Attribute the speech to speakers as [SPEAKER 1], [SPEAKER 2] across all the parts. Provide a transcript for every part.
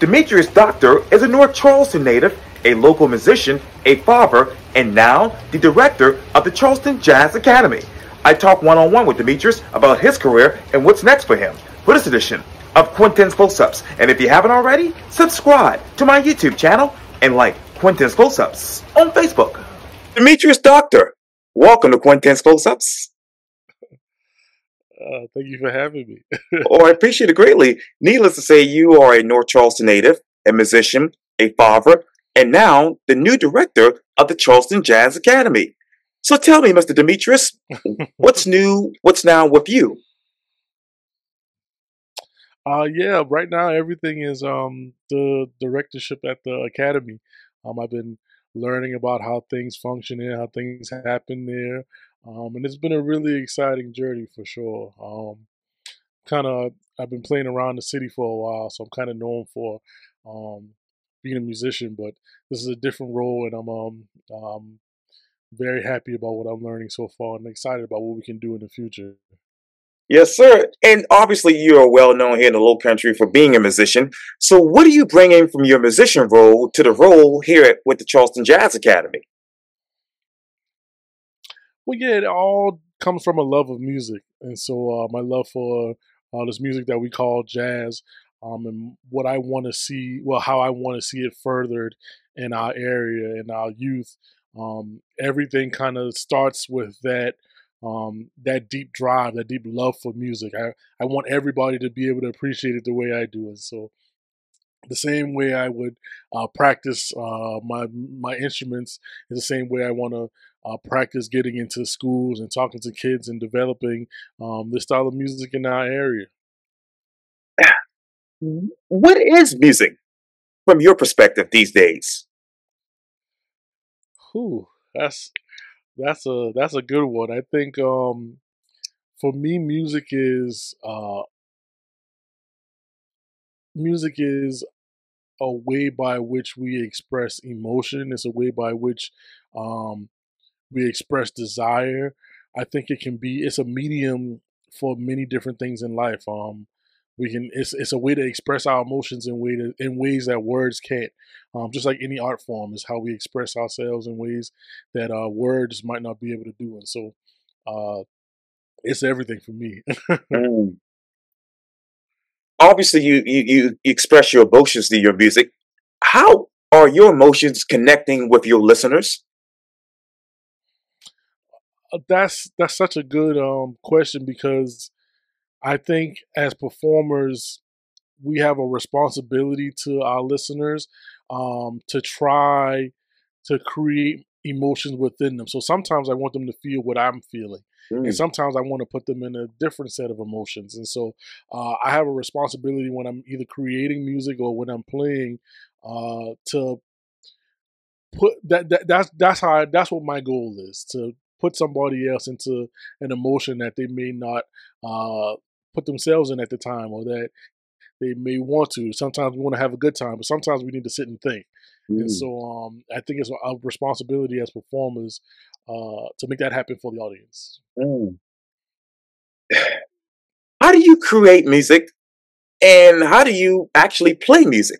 [SPEAKER 1] Demetrius Doctor is a North Charleston native, a local musician, a father, and now the director of the Charleston Jazz Academy. I talk one-on-one with Demetrius about his career and what's next for him for this edition of Quintin's Close-Ups. And if you haven't already, subscribe to my YouTube channel and like Quintin's Close-Ups on Facebook. Demetrius Doctor, welcome to Quintin's Close-Ups.
[SPEAKER 2] Thank you for having me.
[SPEAKER 1] Oh, I appreciate it greatly. Needless to say, you are a North Charleston native, a musician, a father, and now the new director of the Charleston Jazz Academy. So tell me, Mr. Demetrius, what's new, what's now with you?
[SPEAKER 2] Yeah, right now everything is the directorship at the academy. I've been learning about how things function there, how things happen there. And it's been a really exciting journey for sure. I've been playing around the city for a while, so I'm kind of known for being a musician, but this is a different role, and I'm very happy about what I'm learning so far and excited about what we can do in the future.
[SPEAKER 1] Yes, sir. And obviously, you are well known here in the Low Country for being a musician. So, what do you bring in from your musician role to the role here with the Charleston Jazz Academy?
[SPEAKER 2] Well, yeah, it all comes from a love of music, and so my love for this music that we call jazz, and what I want to see, well, how I want to see it furthered in our area, in our youth. Everything kind of starts with that deep drive, that deep love for music. I want everybody to be able to appreciate it the way I do, and so the same way I would practice my instruments is the same way I want to practice getting into schools and talking to kids and developing this style of music in our area.
[SPEAKER 1] What is music from your perspective these days?
[SPEAKER 2] Whew, that's a good one. I think for me, music is a way by which we express emotion. It's a way by which um, we express desire. I think it's a medium for many different things in life. It's a way to express our emotions in ways that words can't. Just like any art form is how we express ourselves in ways that words might not be able to do. And so uh, it's everything for me.
[SPEAKER 1] Mm. Obviously, you express your emotions through your music. How are your emotions connecting with your listeners?
[SPEAKER 2] That's such a good question because I think as performers we have a responsibility to our listeners to try to create emotions within them. So sometimes I want them to feel what I'm feeling. And
[SPEAKER 1] Mm.
[SPEAKER 2] sometimes I want to put them in a different set of emotions. And so I have a responsibility when I'm either creating music or when I'm playing to put that's what my goal is, to put somebody else into an emotion that they may not uh, put themselves in at the time, or that they may want to. Sometimes we want to have a good time, but sometimes we need to sit and think. And
[SPEAKER 1] Mm.
[SPEAKER 2] so I think it's our responsibility as performers to make that happen for the audience.
[SPEAKER 1] Mm. How do you create music and how do you actually play music?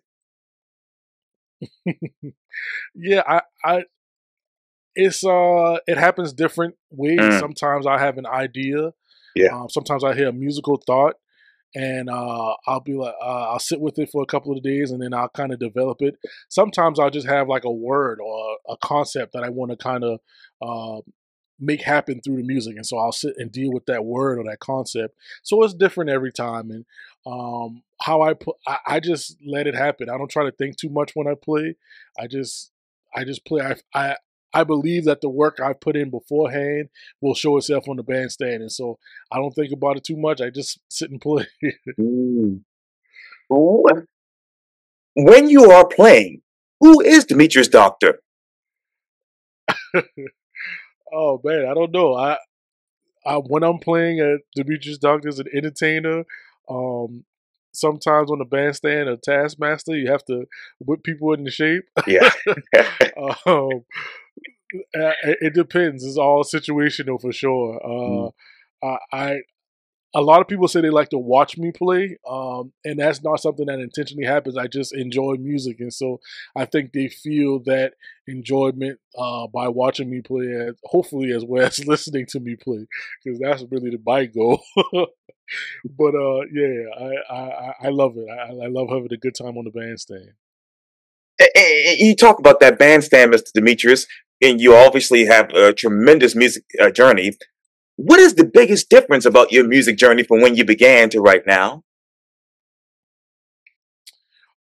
[SPEAKER 2] Yeah, it happens different ways.
[SPEAKER 1] Mm.
[SPEAKER 2] Sometimes I have an idea.
[SPEAKER 1] Yeah.
[SPEAKER 2] Sometimes I hear a musical thought, and I'll be like, I'll sit with it for a couple of days, and then I'll kind of develop it. Sometimes I'll just have like a word or a concept that I want to kind of uh, make happen through the music, and so I'll sit and deal with that word or that concept. So it's different every time, and how I just let it happen. I don't try to think too much when I play. I just I just play. I believe that the work I put in beforehand will show itself on the bandstand, and so I don't think about it too much. I just sit and play.
[SPEAKER 1] Mm. Wh- When you are playing, who is Demetrius Doctor?
[SPEAKER 2] Oh man, I don't know. I when I'm playing at Demetrius Doctor as an entertainer, um, sometimes on the bandstand or Taskmaster, you have to whip people into shape.
[SPEAKER 1] Yeah.
[SPEAKER 2] um, it depends. It's all situational for sure.
[SPEAKER 1] Mm.
[SPEAKER 2] I a lot of people say they like to watch me play, and that's not something that intentionally happens. I just enjoy music, and so I think they feel that enjoyment by watching me play, hopefully as well as listening to me play, because that's really the my goal. But yeah, I love it. I love having a good time on the bandstand.
[SPEAKER 1] You talk about that bandstand, Mr. Demetrius, and you obviously have a tremendous music journey. What is the biggest difference about your music journey from when you began to right now?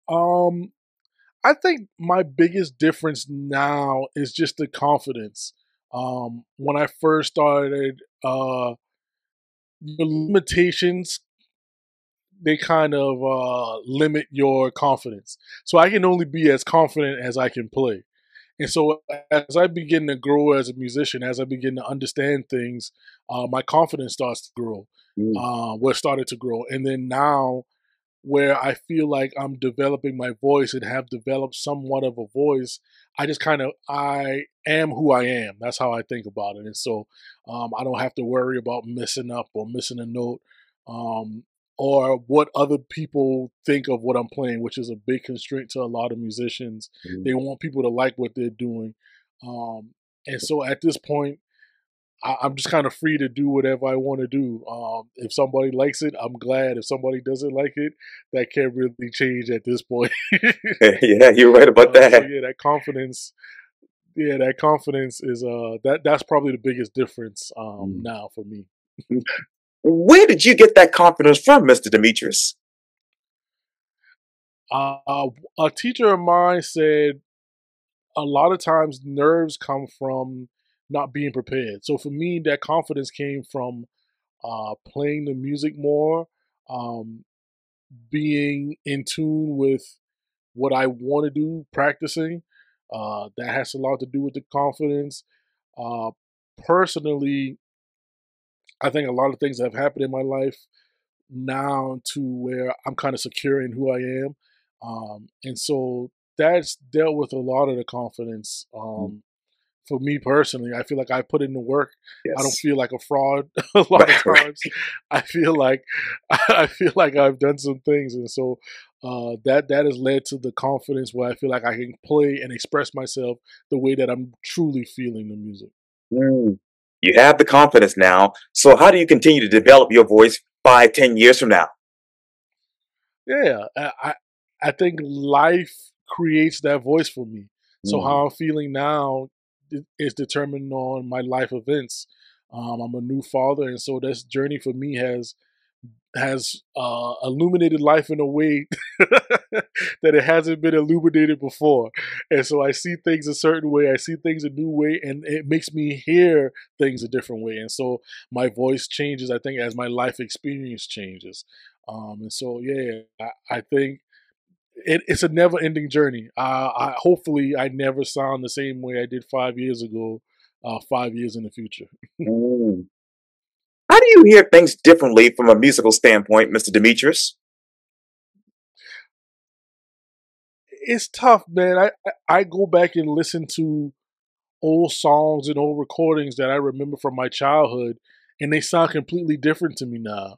[SPEAKER 2] Um, I think my biggest difference now is just the confidence. When I first started, the limitations, they kind of limit your confidence. So I can only be as confident as I can play. And so as I begin to grow as a musician, as I begin to understand things, my confidence starts to grow.
[SPEAKER 1] Mm.
[SPEAKER 2] What started to grow, and then now where I feel like I'm developing my voice and have developed somewhat of a voice, I am who I am. That's how I think about it, and so I don't have to worry about messing up or missing a note, um, or what other people think of what I'm playing, which is a big constraint to a lot of musicians.
[SPEAKER 1] Mm.
[SPEAKER 2] They want people to like what they're doing, and so at this point, I'm just kind of free to do whatever I want to do. If somebody likes it, I'm glad. If somebody doesn't like it, that can't really change at this point.
[SPEAKER 1] Yeah, you're right about
[SPEAKER 2] So
[SPEAKER 1] that.
[SPEAKER 2] yeah, that confidence is that's probably the biggest difference
[SPEAKER 1] Mm.
[SPEAKER 2] now for me.
[SPEAKER 1] Where did you get that confidence from, Mr. Demetrius?
[SPEAKER 2] A teacher of mine said a lot of times nerves come from not being prepared. So for me, that confidence came from playing the music more, um, being in tune with what I want to do, practicing. That has a lot to do with the confidence. Uh, Personally, I think a lot of things have happened in my life now to where I'm kind of secure in who I am. And so that's dealt with a lot of the confidence.
[SPEAKER 1] Mm.
[SPEAKER 2] For me personally, I feel like I put in the work. I don't
[SPEAKER 1] Yes.
[SPEAKER 2] feel like a fraud a lot of
[SPEAKER 1] Right,
[SPEAKER 2] times.
[SPEAKER 1] right.
[SPEAKER 2] I feel like I feel like I've done some things, and so that has led to the confidence where I feel like I can play and express myself the way that I'm truly feeling the music.
[SPEAKER 1] Mm. You have the confidence now. So how do you continue to develop your voice 5, 10 years from now?
[SPEAKER 2] Yeah, I think life creates that voice for me. So
[SPEAKER 1] Mm.
[SPEAKER 2] how I'm feeling now is determined on my life events. I'm a new father, and so this journey for me has illuminated life in a way that it hasn't been illuminated before. And so I see things a certain way, I see things a new way, and it makes me hear things a different way. And so my voice changes, I think, as my life experience changes. And so, yeah, I think it's a never ending journey. Hopefully, I never sound the same way I did 5 years ago, 5 years in the future.
[SPEAKER 1] Mm. How do you hear things differently from a musical standpoint, Mr. Demetrius?
[SPEAKER 2] It's tough, man. I go back and listen to old songs and old recordings that I remember from my childhood, and they sound completely different to me now.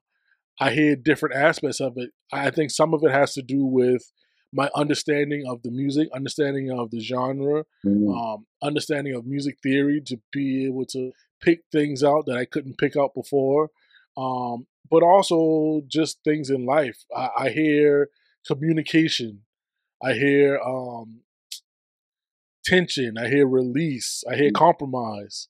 [SPEAKER 2] I hear different aspects of it. I think some of it has to do with my understanding of the music, understanding of the genre,
[SPEAKER 1] Mm.
[SPEAKER 2] understanding of music theory to be able to pick things out that I couldn't pick out before. But also just things in life. I hear communication. I hear tension. I hear release. I hear
[SPEAKER 1] Mm.
[SPEAKER 2] compromise.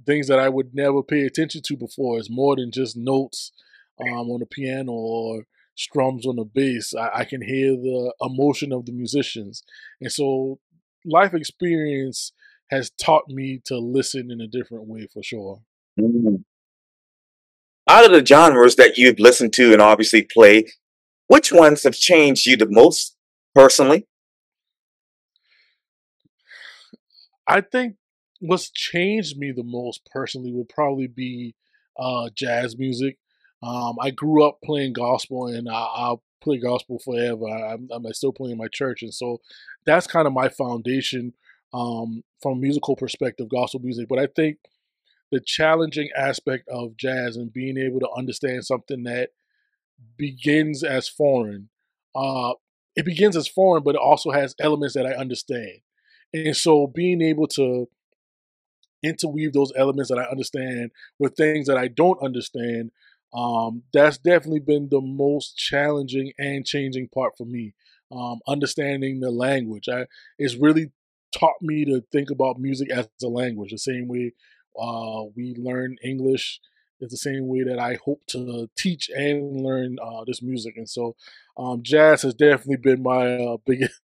[SPEAKER 2] Things that I would never pay attention to before. It's more than just notes on the piano or strums on the bass. I can hear the emotion of the musicians. And so life experience has taught me to listen in a different way for sure.
[SPEAKER 1] Mm. Out of the genres that you've listened to and obviously play, which ones have changed you the most personally?
[SPEAKER 2] I think what's changed me the most personally would probably be jazz music. I grew up playing gospel, and I'll play gospel forever. I'm still playing in my church, and so that's kind of my foundation from a musical perspective, gospel music. But I think the challenging aspect of jazz and being able to understand something that begins as foreign. Uh, it begins as foreign, but it also has elements that I understand. And so being able to interweave those elements that I understand with things that I don't understand, that's definitely been the most challenging and changing part for me. Understanding the language, it's really taught me to think about music as a language. The same way we learn English is the same way that I hope to teach and learn this music. And so, jazz has definitely been my biggest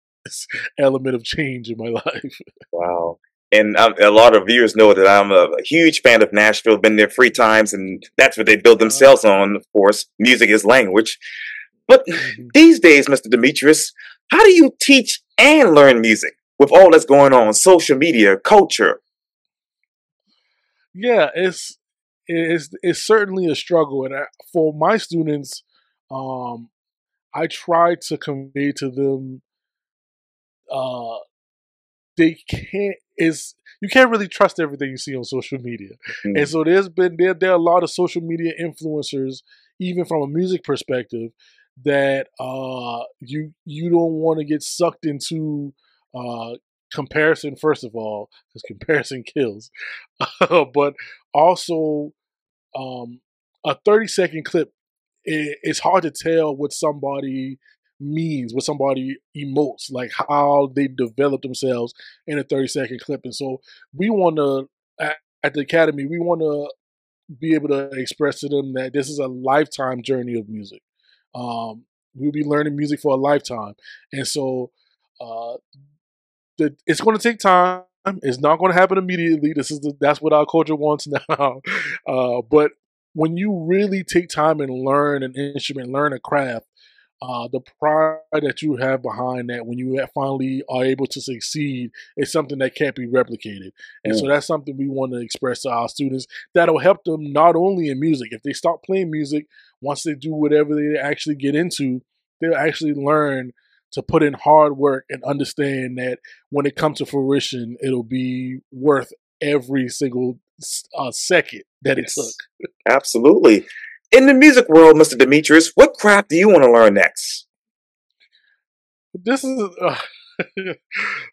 [SPEAKER 2] element of change in my life.
[SPEAKER 1] Wow. And a lot of viewers know that I'm a huge fan of Nashville, been there 3 times, and that's what they build themselves on, of course. Music is language. But
[SPEAKER 2] Mhm.
[SPEAKER 1] these days, Mr. Demetrius, how do you teach and learn music with all that's going on, social media, culture?
[SPEAKER 2] Yeah, it's certainly a struggle, and for my students, um, I try to convey to them uh, they can't is you can't really trust everything you see on social media. And
[SPEAKER 1] Mm,
[SPEAKER 2] so there are a lot of social media influencers, even from a music perspective, that you don't want to get sucked into uh comparison first of all, because comparison kills. But also um, a 30-second clip, it's hard to tell what somebody means, what somebody emotes, like how they develop themselves in a 30-second clip. And so we want to, at the Academy, we want to be able to express to them that this is a lifetime journey of music. We'll be learning music for a lifetime. And so uh, it's going to take time. It's not going to happen immediately. That's what our culture wants now. But when you really take time and learn an instrument, learn a craft, the pride that you have behind that when you finally are able to succeed is something that can't be replicated. And so
[SPEAKER 1] mm.
[SPEAKER 2] that's something we want to express to our students that'll help them not only in music. If they start playing music, once they do whatever they actually get into, they'll actually learn to put in hard work and understand that when it comes to fruition, it'll be worth every single second that it took.
[SPEAKER 1] Yes, absolutely. In the music world, Mr. Demetrius, what craft do you want to learn next?
[SPEAKER 2] This is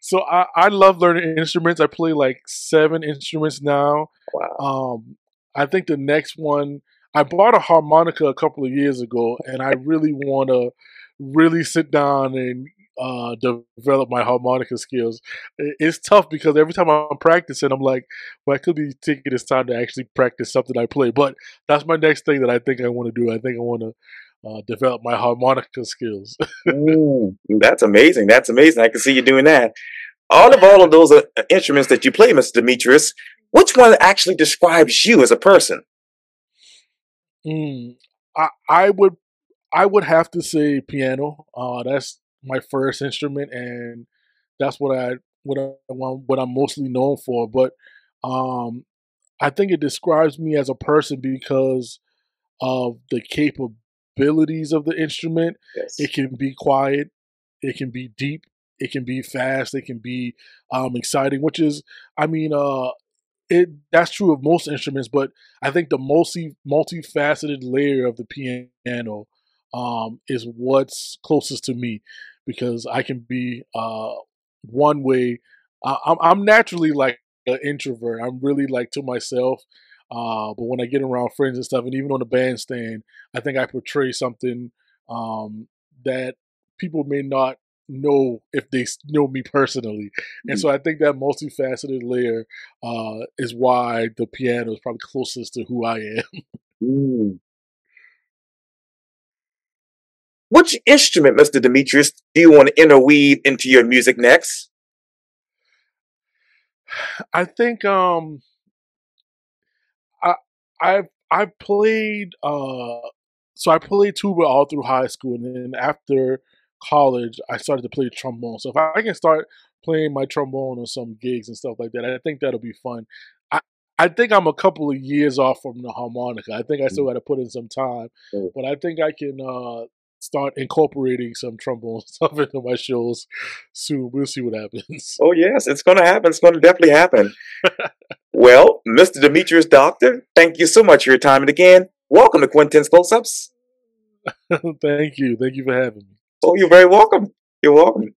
[SPEAKER 2] so I love learning instruments. I play like 7 instruments now.
[SPEAKER 1] Wow.
[SPEAKER 2] Um, I think the next one, I bought a harmonica a couple of years ago, and I really want to really sit down and develop my harmonica skills. It's tough because every time I'm practicing, I'm like, well, I could be taking this time to actually practice something I play. But that's my next thing that I think I want to do. I think I want to develop my harmonica skills.
[SPEAKER 1] Mm, that's amazing. That's amazing. I can see you doing that. All of those instruments that you play, Mr. Demetrius, which one actually describes you as a person?
[SPEAKER 2] Mm, I I would have to say piano. That's my first instrument, and that's what I'm mostly known for. But um, I think it describes me as a person because of the capabilities of the instrument. It
[SPEAKER 1] Yes.
[SPEAKER 2] can be quiet, it can be deep, it can be fast, it can be exciting. Which is, I mean, it that's true of most instruments, but I think the multifaceted layer of the piano is what's closest to me because I can be one way. I'm naturally like an introvert. I'm really like to myself. But when I get around friends and stuff, and even on the bandstand, I think I portray something that people may not know if they know me personally. And
[SPEAKER 1] Mm,
[SPEAKER 2] so I think that multifaceted layer is why the piano is probably closest to who I am.
[SPEAKER 1] mm. Which instrument, Mr. Demetrius, do you want to interweave into your music next?
[SPEAKER 2] I think I I played so I played tuba all through high school, and then after college I started to play trombone. So if I can start playing my trombone on some gigs and stuff like that, I think that'll be fun. I I think I'm a couple of years off from the harmonica. I think I still
[SPEAKER 1] Mm,
[SPEAKER 2] got to put in some time,
[SPEAKER 1] mm.
[SPEAKER 2] but I think I can start incorporating some trombone stuff into my shows soon. We'll see what happens.
[SPEAKER 1] Oh, yes, it's going to happen. It's going to definitely happen. Well, Mr. Demetrius Doctor, thank you so much for your time. And again, welcome to Quintin's Close-Ups.
[SPEAKER 2] Thank you. Thank you for having me.
[SPEAKER 1] Oh, you're very welcome. You're welcome.